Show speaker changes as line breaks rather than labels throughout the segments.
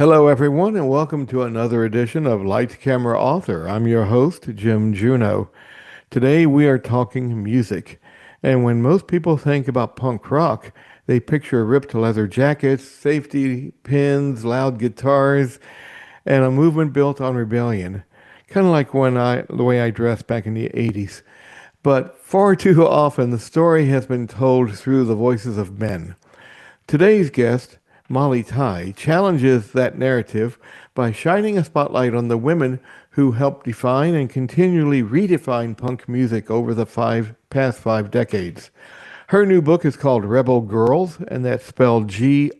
Hello, everyone, and welcome to another edition of Light Camera Author. I'm your host, Jim Juno. Today we are talking music. And when most people think about punk rock, they picture ripped leather jackets, safety pins, loud guitars, and a movement built on rebellion. Kind of like the way I dressed back in the 80s. But far too often, the story has been told through the voices of men. Today's guest, Molly Tai, challenges that narrative by shining a spotlight on the women who helped define and continually redefine punk music over the past 5 decades. Her new book is called Rebel Grrls, and that's spelled Grrls.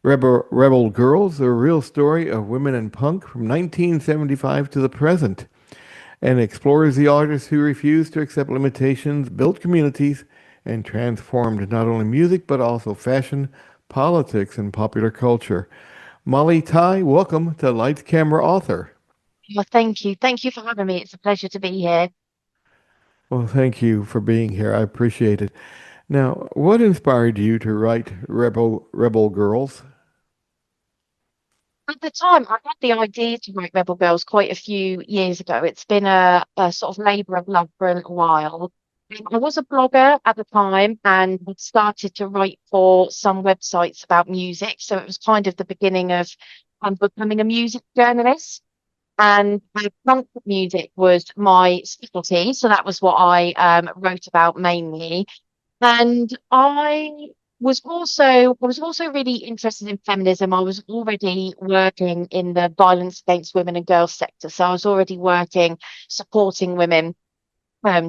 Rebel Grrls, the real story of women in punk from 1975 to the present, and explores the artists who refused to accept limitations, built communities, and transformed not only music but also fashion, politics, and popular culture. Molly Tai, welcome to Lights Camera Author.
Well, thank you. Thank you for having me. It's a pleasure to be here.
Well, thank you for being here. I appreciate it. Now, what inspired you to write Rebel Grrls?
At the time, I had the idea to write Rebel Girls quite a few years ago. It's been a sort of labour of love for a little while. I was a blogger at the time and had started to write for some websites about music. So it was kind of the beginning of becoming a music journalist. And punk music was my specialty. So that was what I wrote about mainly. And I was also really interested in feminism. I was already working in the violence against women and girls sector. So I was already working supporting women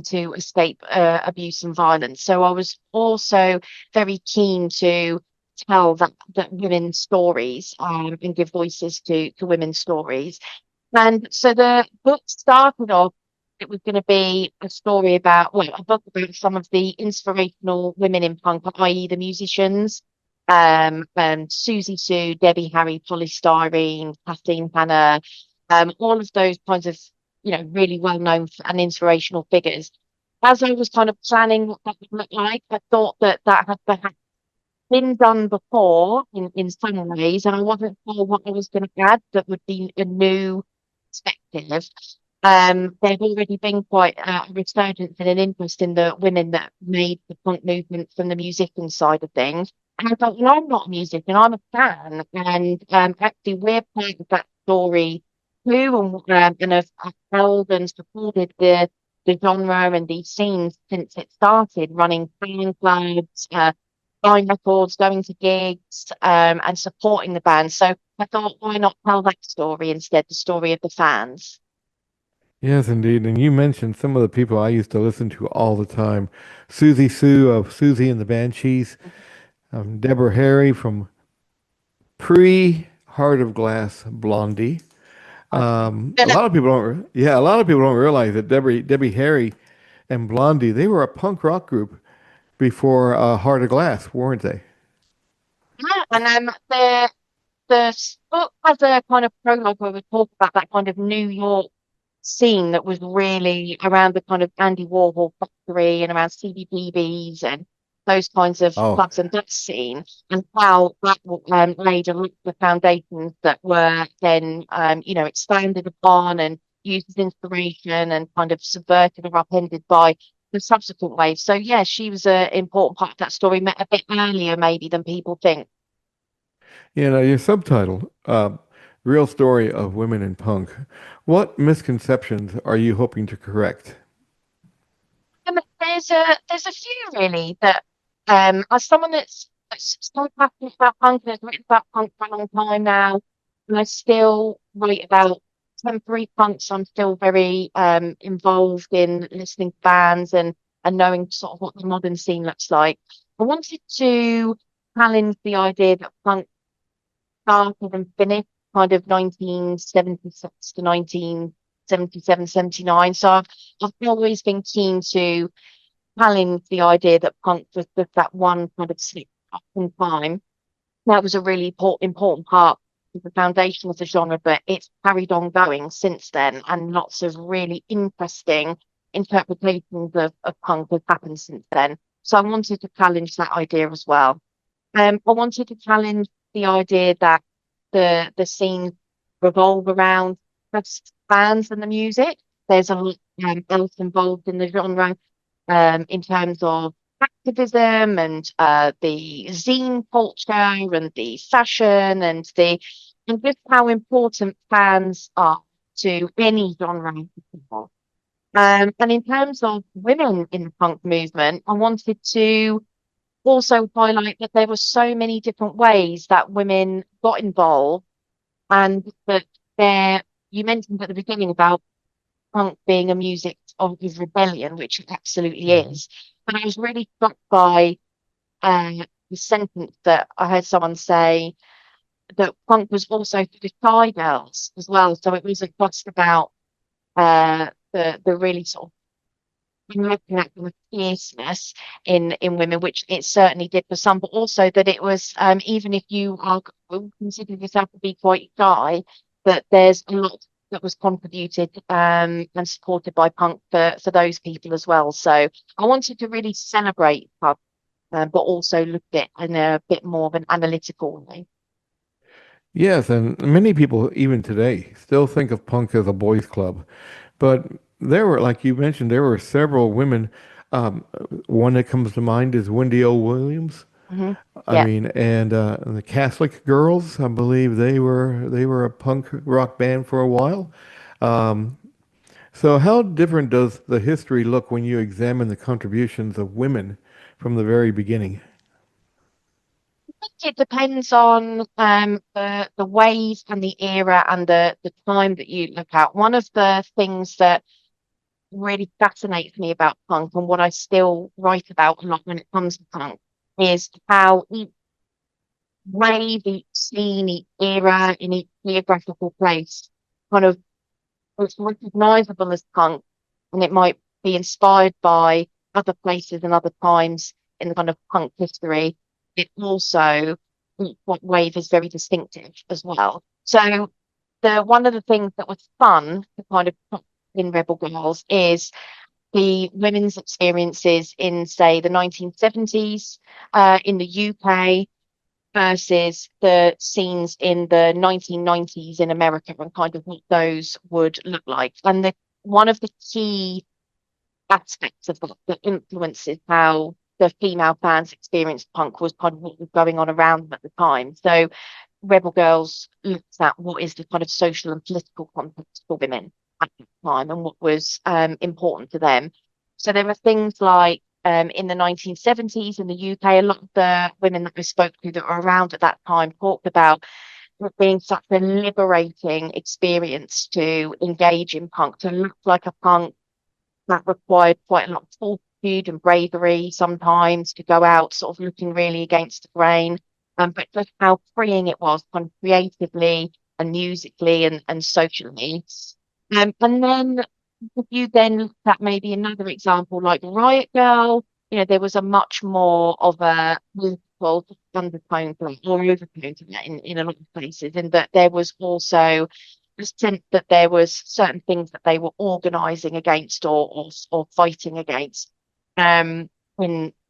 to escape abuse and violence. So I was also very keen to tell that women's stories and give voices to women's stories. And so the book started off, it was going to be a story about, well, a book about some of the inspirational women in punk, i.e., the musicians, Susie Sue, Debbie Harry, Polystyrene, Kathleen Hanna, all of those kinds of, really well-known and inspirational figures. As I was kind of planning what that would look like, I thought that that had perhaps been done before in some ways, and I wasn't sure what I was going to add that would be a new perspective. There'd already been quite a resurgence and an interest in the women that made the punk movement from the musician side of things. And I thought, well, I'm not a musician, I'm a fan. And actually, we're part of that story too, and have held and supported the genre and these scenes since it started, running fan clubs, buying records, going to gigs, and supporting the band. So I thought, why not tell that story instead, the story of the fans?
Yes, indeed. And you mentioned some of the people I used to listen to all the time. Susie Sue of Susie and the Banshees, Deborah Harry from pre-Heart of Glass Blondie. A lot of people a lot of people don't realize that Debbie Harry and Blondie, they were a punk rock group before Heart of Glass, weren't they?
Yeah, and the book has a kind of prologue where we talk about that kind of New York scene that was really around the kind of Andy Warhol factory and around CBGBs and those kinds of
Oh,
clubs and that scene, and how that laid a lot of the foundations that were then expanded upon and used as inspiration and kind of subverted or upended by the subsequent waves. So yeah, she was an important part of that story, a bit earlier maybe than people think.
your subtitle, Real Story of Women in Punk. What misconceptions are you hoping to correct?
There's a few really that as someone that's so passionate about punk and has written about punk for a long time now, and I still write about temporary punks. I'm still very involved in listening to bands and knowing sort of what the modern scene looks like. I wanted to challenge the idea that punk started and finished kind of 1976 to 1977, 79. So I've always been keen to challenge the idea that punk was just that one kind of slip up in time. That was a really important part of the foundation of the genre, but it's carried on going since then, and lots of really interesting interpretations of punk have happened since then. So I wanted to challenge that idea as well. I wanted to challenge the idea that the scene revolve around just fans and the music. There's a lot else involved in the genre in terms of activism and the zine culture and the fashion and just how important fans are to any genre. And in terms of women in the punk movement, I wanted to also highlight that there were so many different ways that women got involved and that there, you mentioned at the beginning about punk being a music of his rebellion, which it absolutely
Mhm.
is. But I was really struck by the sentence that I heard someone say that punk was also for the shy girls as well. So it wasn't just about the really sort of looking at the fierceness in women, which it certainly did for some, but also that it was even if you are consider yourself to be quite shy, that there's a lot that was contributed and supported by punk for those people as well. So I wanted to really celebrate punk, but also look at it in a bit more of an analytical way.
Yes, and many people, even today, still think of punk as a boys' club. But there were, like you mentioned, there were several women. Um, One that comes to mind is Wendy O. Williams.
Hmm.
I
Yeah.
mean, and the Catholic Girls, I believe they were a punk rock band for a while. Um, so how different does the history look when you examine the contributions of women from the very beginning?
It depends on the ways and the era and the time that you look at. One of the things that really fascinates me about punk and what I still write about a lot when it comes to punk is how each wave, each scene, each era, in each geographical place kind of it's recognizable as punk and it might be inspired by other places and other times in the kind of punk history. It also, each wave is very distinctive as well. So the one of the things that was fun to kind of put in Rebel Girls is the women's experiences in, say, the 1970s in the UK versus the scenes in the 1990s in America and kind of what those would look like. And one of the key aspects of that influences how the female fans experienced punk was kind of what was going on around them at the time. So Rebel Girls looked at what is the kind of social and political context for women at that time and what was important to them. So there were things like in the 1970s in the UK, a lot of the women that I spoke to that were around at that time talked about it being such a liberating experience to engage in punk, to look like a punk that required quite a lot of fortitude and bravery sometimes to go out sort of looking really against the grain. But just how freeing it was kind of creatively and musically and socially. And then if you then look at maybe another example like Riot Girl, there was a much more of a musical undertone to it or overtone to that in a lot of places, and that there was also the sense that there was certain things that they were organizing against or fighting against in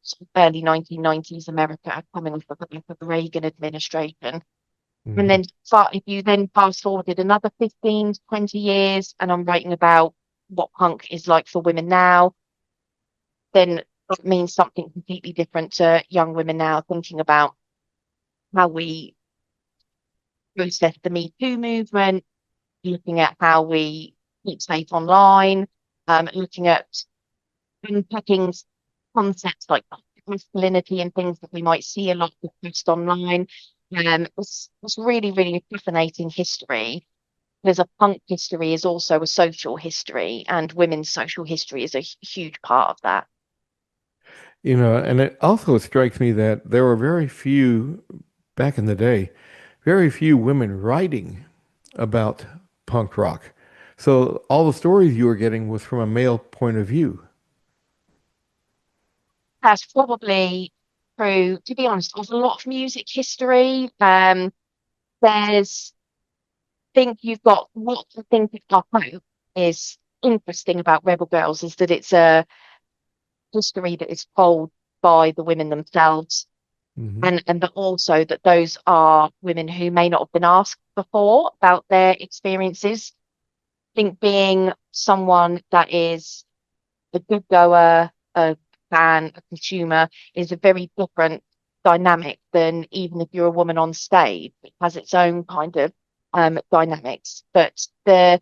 sort of early 1990s America coming off of the Reagan administration. And
Mhm.
then if you then fast forwarded another 15, 20 years, and I'm writing about what punk is like for women now, then that means something completely different to young women now thinking about how we process the Me Too movement, looking at how we keep safe online, looking at unpacking concepts like masculinity and things that we might see a lot discussed online. It's really, really a fascinating history. There's a punk history is also a social history, and women's social history is a huge part of that.
And it also strikes me that there were very few back in the day, very few women writing about punk rock. So all the stories you were getting was from a male point of view.
That's probably true, to be honest, of a lot of music history. There's think you've got what I think I hope is interesting about Rebel Girls is that it's a history that is told by the women themselves.
Hmm.
and that also that those are women who may not have been asked before about their experiences. I think being someone that is a good goer, a fan, a consumer is a very different dynamic than even if you're a woman on stage. It has its own kind of dynamics. But I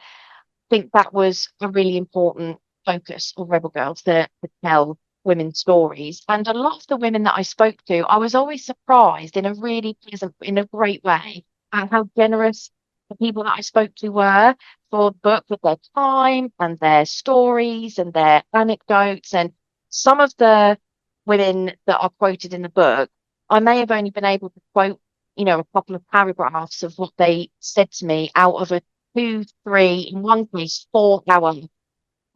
think that was a really important focus of Rebel Girls to tell women's stories. And a lot of the women that I spoke to, I was always surprised in a really pleasant, in a great way, at how generous the people that I spoke to were for the book with their time and their stories and their anecdotes. And some of the women that are quoted in the book, I may have only been able to quote, a couple of paragraphs of what they said to me out of a two, three, in one case, 4 hour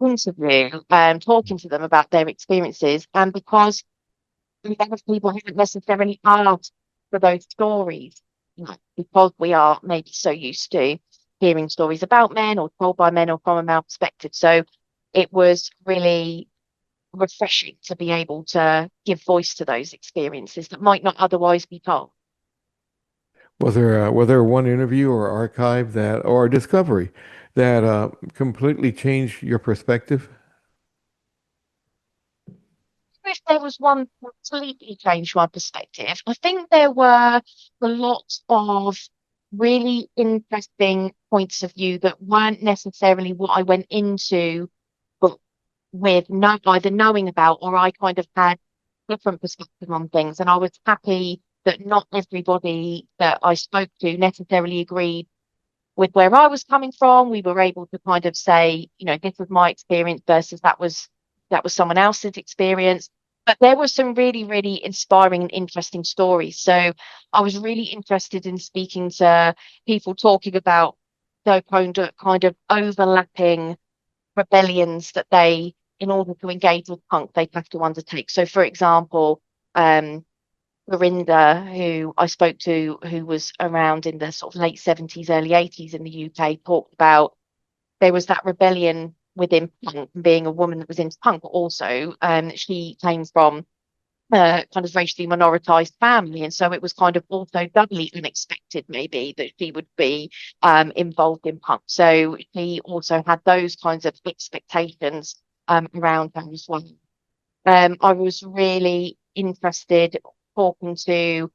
interview, talking to them about their experiences. And because a lot of people haven't necessarily asked for those stories, because we are maybe so used to hearing stories about men or told by men or from a male perspective. So it was really refreshing to be able to give voice to those experiences that might not otherwise be told.
Was there one interview or archive that or discovery that completely changed your perspective?
If there was one that completely changed my perspective, I think there were a lot of really interesting points of view that weren't necessarily what I went into, but with no either knowing about or I kind of had different perspective on things. And I was happy that not everybody that I spoke to necessarily agreed with where I was coming from. We were able to kind of say, this was my experience versus that was someone else's experience. But there were some really, really inspiring and interesting stories. So I was really interested in speaking to people talking about their kind of overlapping rebellions that they, in order to engage with punk, they'd have to undertake. So, for example, Lorinda, who I spoke to, who was around in the sort of late 70s, early 80s in the UK, talked about there was that rebellion within punk, being a woman that was into punk also. She came from kind of racially minoritized family. And so it was kind of also doubly unexpected, maybe, that she would be involved in punk. So she also had those kinds of expectations around her as well. I was really interested talking to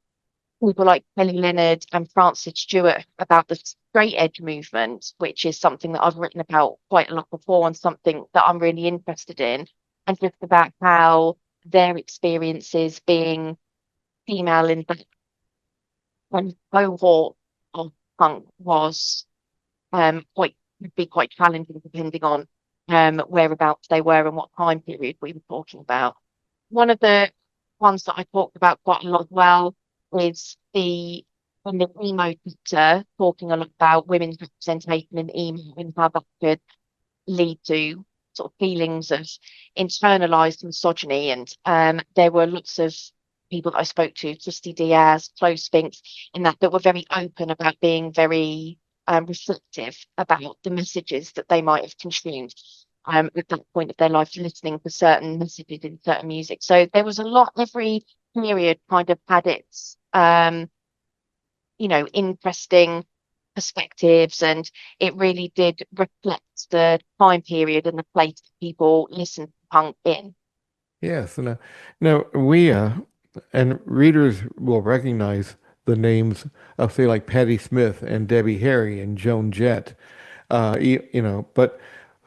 people like Kelly Leonard and Frances Stewart about the straight edge movement, which is something that I've written about quite a lot before and something that I'm really interested in, and just about how their experiences being female in that kind of cohort of punk was quite could be quite challenging depending on whereabouts they were and what time period we were talking about. One of the ones that I talked about quite a lot as well is the in the emo chapter, talking a lot about women's representation in emo and how that could lead to sort of feelings of internalized misogyny. And there were lots of people that I spoke to, Christy Diaz, Chloe Spinks, in that were very open about being very reflective about the messages that they might have consumed at that point of their life, listening to certain messages in certain music. So there was a lot, every period kind of had its interesting perspectives, and it really did reflect the time period and the place that people listened to punk in.
Yes, and now we and readers will recognize the names of say like Patti Smith and Debbie Harry and Joan Jett, but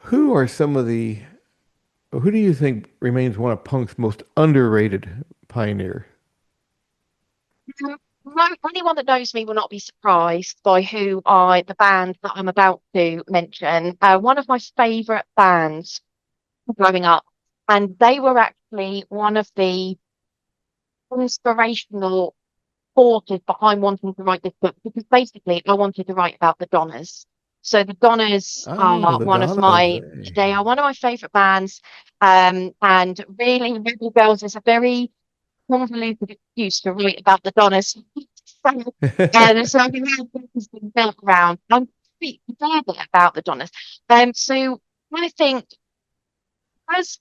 who are some of the who do you think remains one of punk's most underrated pioneers?
No, anyone that knows me will not be surprised by the band that I'm about to mention. One of my favorite bands growing up, and they were actually one of the inspirational forces behind wanting to write this book because basically I wanted to write about the Donners. So the Donners
Oh,
are
the
one of
Donnas.
my
Hey.
they are one of my favorite bands. And really Rebel Girls is a very convoluted excuse to write about the Donners. So, there's like a lot of has been built around. I'm pretty glad about the Donners. So I think as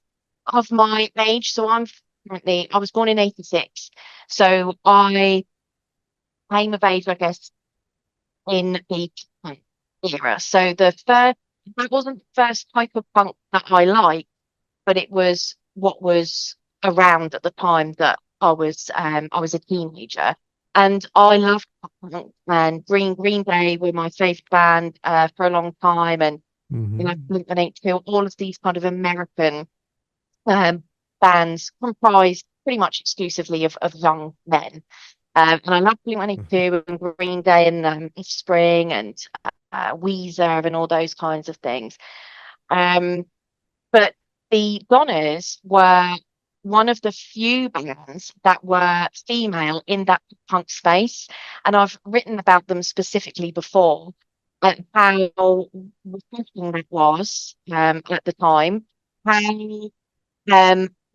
of my age, so I'm I was born in 86. So I came of age, I guess, in the punk era. So that wasn't the first type of punk that I liked, but it was what was around at the time that I was a teenager. And I loved pop punk, and Green Day were my favorite band for a long time, and
Hmm.
Blink-182, all of these kind of American um, bands comprised pretty much exclusively of young men. And I love Blink-182 and Green Day and Spring and Weezer and all those kinds of things. Um, but the Donners were one of the few bands that were female in that punk space. And I've written about them specifically before, how refreshing that was at the time, how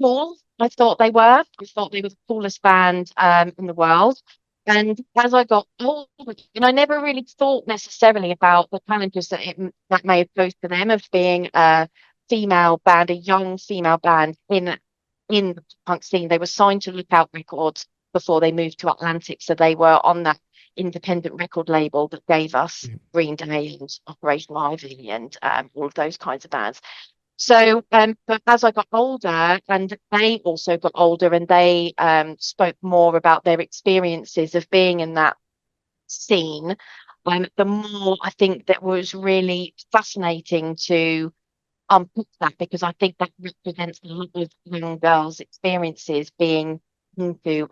cool I thought they were. I thought they were the coolest band in the world. And as I got older, and I never really thought necessarily about the challenges that may have posed to them of being a female band, a young female band in the punk scene. They were signed to Lookout Records before they moved to Atlantic, so they were on that independent record label that gave us Green Day and Operation Ivy and all of those kinds of bands. So, but as I got older, and they also got older, and they spoke more about their experiences of being in that scene, the more I think that was really fascinating to unpick that, because I think that represents a lot of young girls' experiences being into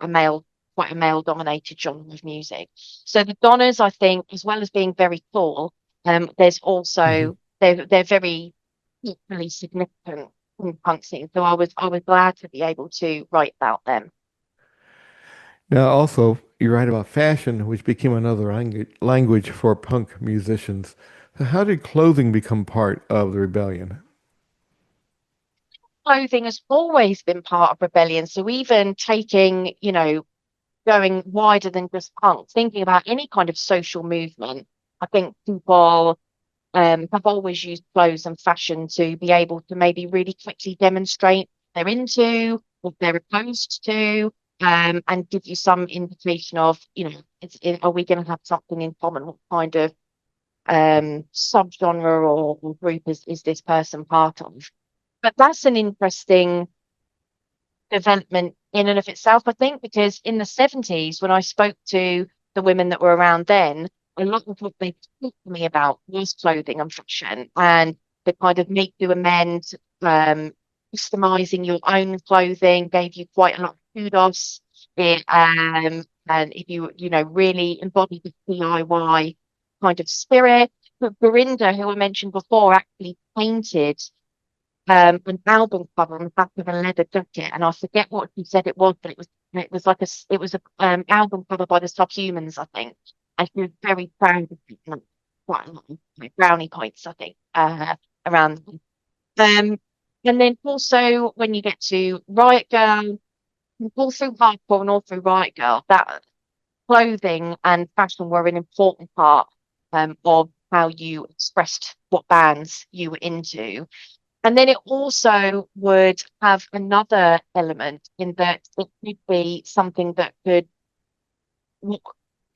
quite a male-dominated genre of music. So the Donners, I think, as well as being very cool, there's
Hmm.
also they're very equally significant in the punk scene. So I was glad to be able to write about them.
Now, also, you write about fashion, which became another language for punk musicians. So how did clothing become part of the rebellion?
Clothing has always been part of rebellion. So even taking, going wider than just punk, thinking about any kind of social movement, I think people have always used clothes and fashion to be able to maybe really quickly demonstrate they're into, what they're opposed to, and give you some indication of, are we going to have something in common? What kind of subgenre or group is this person part of? But that's an interesting development in and of itself, I think, because in the 70s, when I spoke to the women that were around then, a lot of what they talked to me about was clothing and fashion and the kind of make do amend, customizing your own clothing gave you quite a lot of kudos. And if really embody the DIY kind of spirit. But Dorinda, who I mentioned before, actually painted an album cover on the back of a leather jacket, and I forget what she said it was, but it was like it was a album cover by the Subhumans, I think, and she was very proud of it, like, quite a lot of brownie points, I think, around them. And then also when you get to Riot Girl, all through hardcore and all through Riot Girl, that clothing and fashion were an important part of how you expressed what bands you were into. And then it also would have another element in that it could be something that could be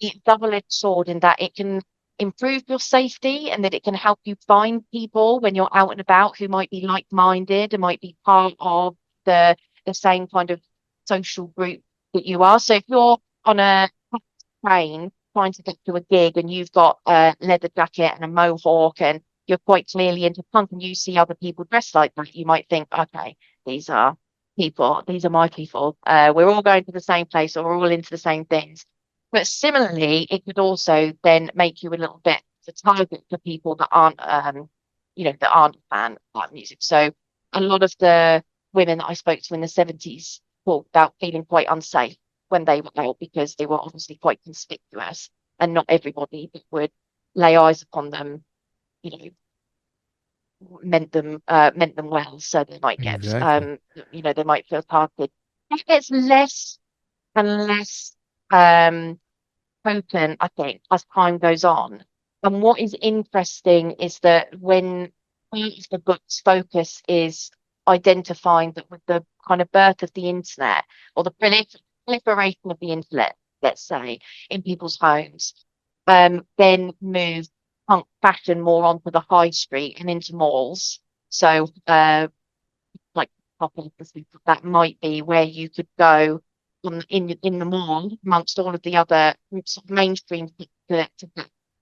a double-edged sword in that it can improve your safety and that it can help you find people when you're out and about who might be like-minded and might be part of the the same kind of social group that you are. So if you're on a train trying to get to a gig and you've got a leather jacket and a mohawk and you're quite clearly into punk and you see other people dressed like that, you might think, okay, these are these are my people. We're all going to the same place or we're all into the same things. But similarly, it could also then make you a little bit the target for people that that aren't a fan of that music. So a lot of the women that I spoke to in the 70s talked about feeling quite unsafe when they were out because they were obviously quite conspicuous and not everybody that would lay eyes upon them, you know, meant them well. So they might get
Exactly.
they might feel targeted. It gets less and less um potent, I think, as time goes on. And what is interesting is that when part of the book's focus is identifying that with the kind of birth of the internet or the proliferation of the internet, let's say, in people's homes, then moved punk fashion more onto the high street and into malls. So, like pop that might be where you could go in the mall amongst all of the other sort of mainstream to get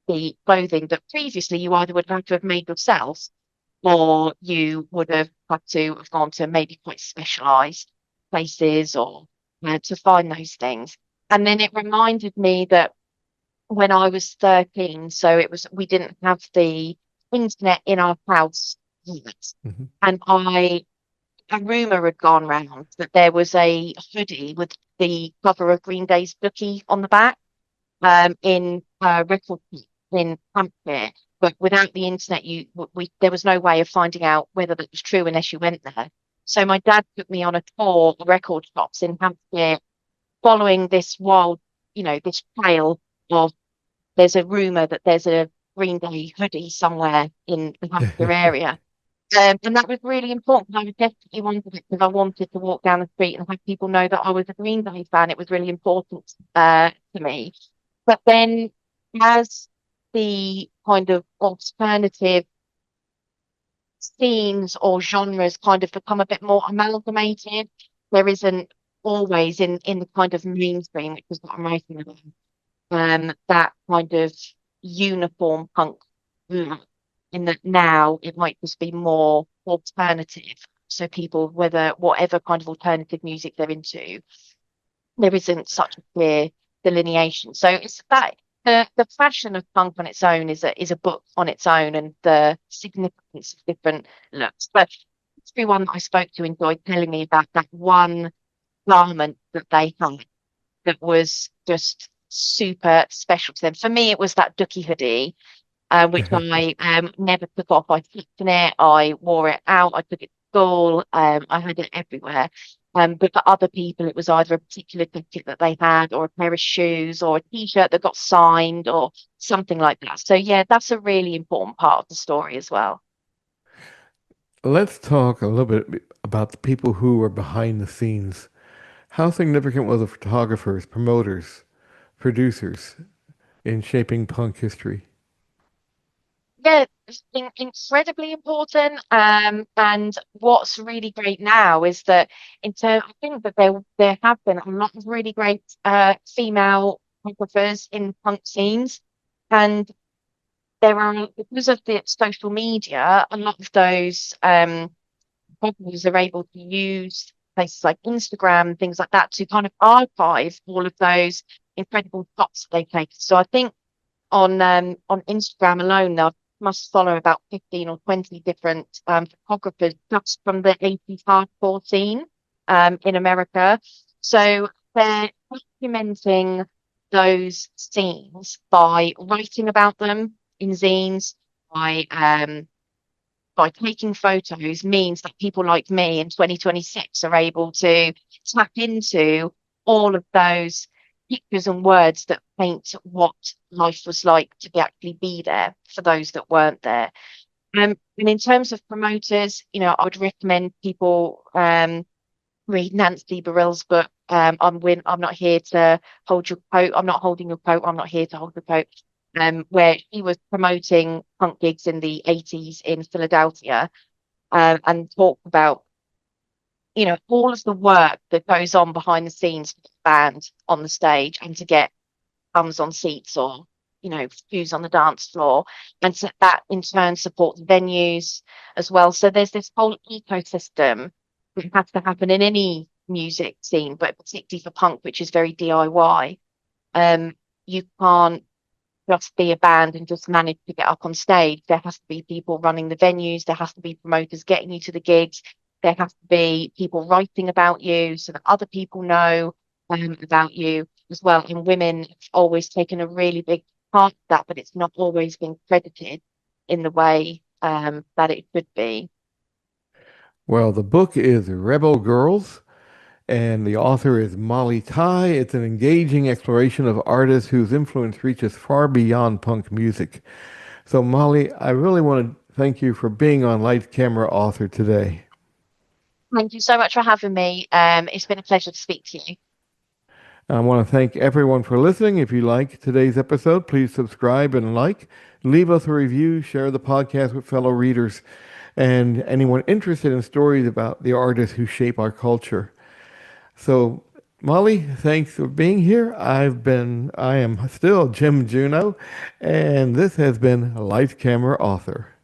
the clothing that previously you either would have had to have made yourself or you would have had to have gone to maybe quite specialized places or to find those things. And then it reminded me that when I was 13, so it was we didn't have the internet in our house yet.
Mhm.
And a rumor had gone round that there was a hoodie with the cover of Green Day's Bookie on the back in record in Hampshire. But without the internet, there was no way of finding out whether that was true unless you went there. So my dad took me on a tour of record shops in Hampshire, following this wild, this trail of there's a rumor that there's a Green Day hoodie somewhere in the Hampshire area. And that was really important. I was definitely wanted it because I wanted to walk down the street and have people know that I was a Green Day fan. It was really important to me. But then, as the kind of alternative scenes or genres kind of become a bit more amalgamated, there isn't always in the kind of mainstream, which is what I'm writing about, that kind of uniform punk look. In that now it might just be more alternative. So people, whether whatever kind of alternative music they're into, there isn't such a clear delineation. So it's that the fashion of punk on its own is a book on its own, and the significance of different looks. But everyone that I spoke to enjoyed telling me about that one garment that they had that was just super special to them. For me, it was that Ducky hoodie, which I never took off. I slept in it, I wore it out, I took it to school, I had it everywhere. But for other people, it was either a particular jacket that they had, or a pair of shoes, or a t-shirt that got signed, or something like that. So yeah, that's a really important part of the story as well.
Let's talk a little bit about the people who are behind the scenes. How significant were the photographers, promoters, producers in shaping punk history?
Yeah, it's incredibly important. And what's really great now is that I think that there have been a lot of really great female photographers in punk scenes, and there are because of the social media, a lot of those photographers are able to use places like Instagram, things like that, to kind of archive all of those incredible shots that they take. So I think on Instagram alone, I must follow about 15 or 20 different photographers just from the 80s hardcore scene in America. So they're documenting those scenes by writing about them in zines, by by taking photos means that people like me in 2026 are able to tap into all of those pictures and words that paint what life was like to be actually be there for those that weren't there. And in terms of promoters, I would recommend people read Nancy Burrell's book. I'm not here to hold your coat. I'm not holding your coat. I'm not here to hold your coat. Where she was promoting punk gigs in the 80s in Philadelphia, and talked about, all of the work that goes on behind the scenes for the band on the stage and to get bums on seats or, shoes on the dance floor. And so that in turn supports venues as well. So there's this whole ecosystem that has to happen in any music scene, but particularly for punk, which is very DIY. You can't just be a band and just manage to get up on stage. There has to be people running the venues. There has to be promoters getting you to the gigs. There has to be people writing about you so that other people know about you as well. And women have always taken a really big part of that, but it's not always been credited in the way that it should be.
Well, the book is Rebel Girls, and the author is Molly Ty. It's an engaging exploration of artists whose influence reaches far beyond punk music. So, Molly, I really want to thank you for being on Light Camera Author today.
Thank you so much for having me. It's been a pleasure to speak to you.
I want to thank everyone for listening. If you like today's episode, please subscribe and like. Leave us a review, share the podcast with fellow readers, and anyone interested in stories about the artists who shape our culture. So, Molly, thanks for being here. I am still Jim Juno, and this has been Light Camera Author.